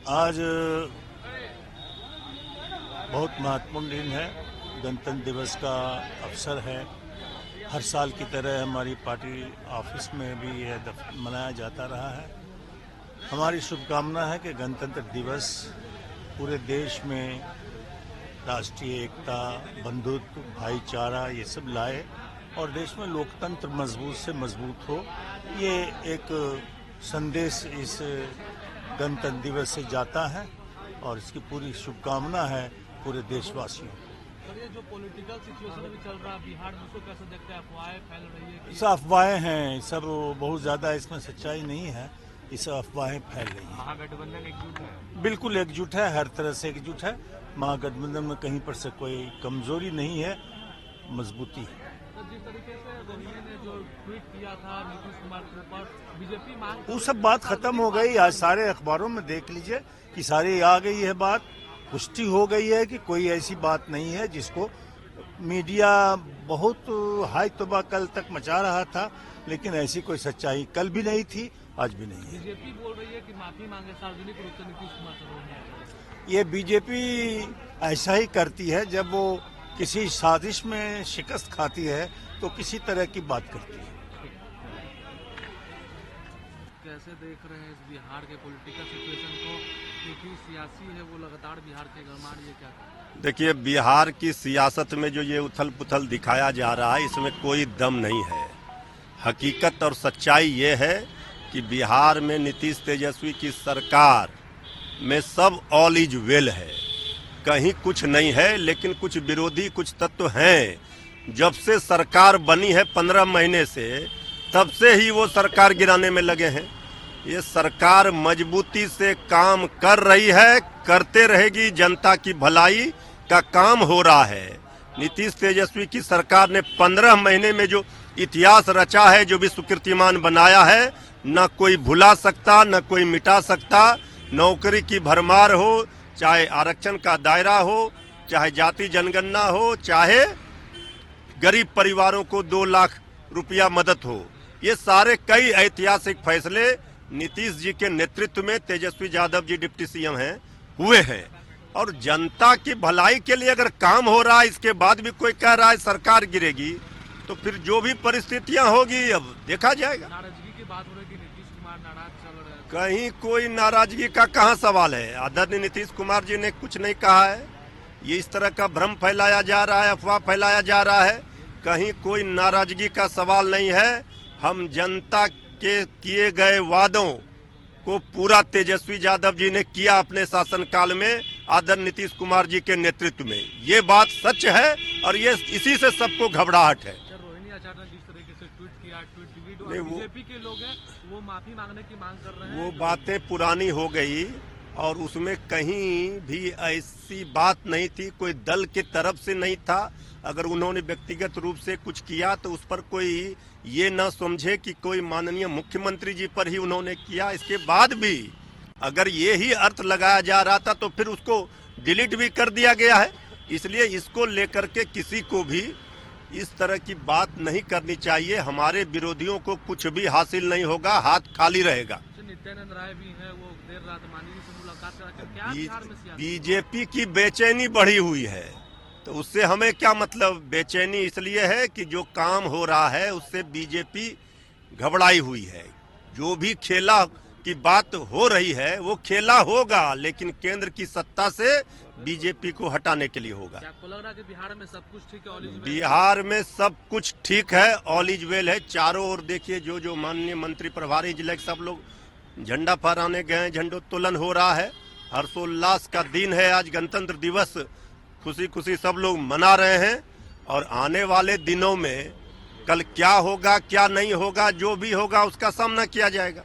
आज बहुत महत्वपूर्ण दिन है। गणतंत्र दिवस का अवसर है। हर साल की तरह हमारी पार्टी ऑफिस में भी यह मनाया जाता रहा है। हमारी शुभकामना है कि गणतंत्र दिवस पूरे देश में राष्ट्रीय एकता, बंधुत्व, भाईचारा ये सब लाए और देश में लोकतंत्र मजबूत से मजबूत हो। ये एक संदेश इस गणतंत्र दिवस से जाता है और इसकी पूरी शुभकामना है पूरे देशवासियों को। ये जो पॉलिटिकल सिचुएशन भी चल रहा है बिहार में, उसको कैसे देखते हैं? अफवाहें फैल रही है सब अफवाहें हैं, सब बहुत ज्यादा इसमें सच्चाई नहीं है। ये सब अफवाहें फैल रही हैं। महागठबंधन एकजुट है? बिल्कुल एकजुट है, हर तरह से एकजुट है। महागठबंधन में कहीं पर से कोई कमजोरी नहीं है, मजबूती है। तो जिस तरीके से रोहिणी ने जो ट्वीट किया था नीतीश कुमार के ऊपर, बीजेपी मांग वो सब बात खत्म हो गई। आज सारे अखबारों में देख लीजिए कि सारी आ गई है बात, पुष्टि हो गई है कि कोई ऐसी बात नहीं है जिसको मीडिया बहुत हाई तबाह कल तक मचा रहा था, लेकिन ऐसी कोई सच्चाई कल भी नहीं थी, आज भी नहीं है। बीजेपी बोल रही है कि माफी मांगे सार्वजनिक रूप से नीतीश कुमार से रोहिणी। ये बीजेपी ऐसा ही करती है, जब वो किसी साजिश में शिकस्त खाती है तो किसी तरह की बात करती है। कैसे देख रहे हैं इस बिहार के पॉलिटिकल सिचुएशन को, क्योंकि सियासी है वो लगातार बिहार के गरमार, ये क्या है? देखिए, बिहार की सियासत में जो ये उथल पुथल दिखाया जा रहा है, इसमें कोई दम नहीं है। हकीकत और सच्चाई ये है कि बिहार में नीतीश तेजस्वी की सरकार में सब ऑल इज वेल है, कहीं कुछ नहीं है। लेकिन कुछ विरोधी कुछ तत्व हैं। जब से सरकार बनी है 15 महीने से, तब से ही वो सरकार गिराने में लगे हैं। ये सरकार मजबूती से काम कर रही है, करते रहेगी। जनता की भलाई का काम हो रहा है। नीतीश तेजस्वी की सरकार ने 15 महीने में जो इतिहास रचा है, जो विश्व कीर्तिमान बनाया है, न कोई भुला सकता, न कोई मिटा सकता। नौकरी की भरमार हो, चाहे आरक्षण का दायरा हो, चाहे जाति जनगणना हो, चाहे गरीब परिवारों को 2 लाख रुपया मदद हो, ये सारे कई ऐतिहासिक फैसले नीतीश जी के नेतृत्व में, तेजस्वी यादव जी डिप्टी सीएम हैं, हुए हैं। और जनता की भलाई के लिए अगर काम हो रहा है, इसके बाद भी कोई कह रहा है सरकार गिरेगी, तो फिर जो भी परिस्थितियां होगी अब देखा जाएगा। नाराजगी की बात हो रही है कि नीतीश कुमार नाराज चल रहे हैं। कहीं कोई नाराजगी का कहाँ सवाल है? आदरणीय नीतीश कुमार जी ने कुछ नहीं कहा है। ये इस तरह का भ्रम फैलाया जा रहा है, अफवाह फैलाया जा रहा है। कहीं कोई नाराजगी का सवाल नहीं है। हम जनता के किए गए वादों को पूरा तेजस्वी यादव जी ने किया अपने शासनकाल में, आदरणीय नीतीश कुमार जी के नेतृत्व में। ये बात सच है और ये इसी से सबको घबराहट है। रोहिणी आचार्य ने जिस तरीके से ट्वीट किया, नहीं, वो बीजेपी के लोग हैं वो माफी मांगने की मांग कर रहे हैं। वो बातें पुरानी हो गई और उसमें कहीं भी ऐसी बात नहीं थी, कोई दल के तरफ से नहीं था। अगर उन्होंने व्यक्तिगत रूप से कुछ किया तो उस पर कोई ये न समझे कि कोई माननीय मुख्यमंत्री जी पर ही उन्होंने किया। इसके बाद भी अगर ये ही अर्थ लगाया जा रहा था तो फिर उसको डिलीट भी कर दिया गया है। इसलिए इसको लेकर के किसी को भी इस तरह की बात नहीं करनी चाहिए। हमारे विरोधियों को कुछ भी हासिल नहीं होगा, हाथ खाली रहेगा। नित्यानंद राय भी है, वो देर रात माननीय से मुलाकात करा, क्या बिहार में सियासत? बीजेपी की बेचैनी बढ़ी हुई है, तो उससे हमें क्या मतलब? बेचैनी इसलिए है कि जो काम हो रहा है उससे बीजेपी घबराई हुई है। जो भी खेला की बात हो रही है वो खेला होगा, लेकिन केंद्र की सत्ता से बीजेपी को हटाने के लिए होगा। क्या आपको लग रहा है कि बिहार में सब कुछ ठीक है, ऑल इज वेल? बिहार में सब कुछ ठीक है, ऑल इज वेल है। चारों ओर देखिए, जो माननीय मंत्री प्रभारी जिले के सब लोग झंडा फहराने गए, झंडोत्तोलन हो रहा है। हर्षोल्लास का दिन है आज, गणतंत्र दिवस खुशी खुशी सब लोग मना रहे हैं। और आने वाले दिनों में कल क्या होगा क्या नहीं होगा, जो भी होगा उसका सामना किया जाएगा।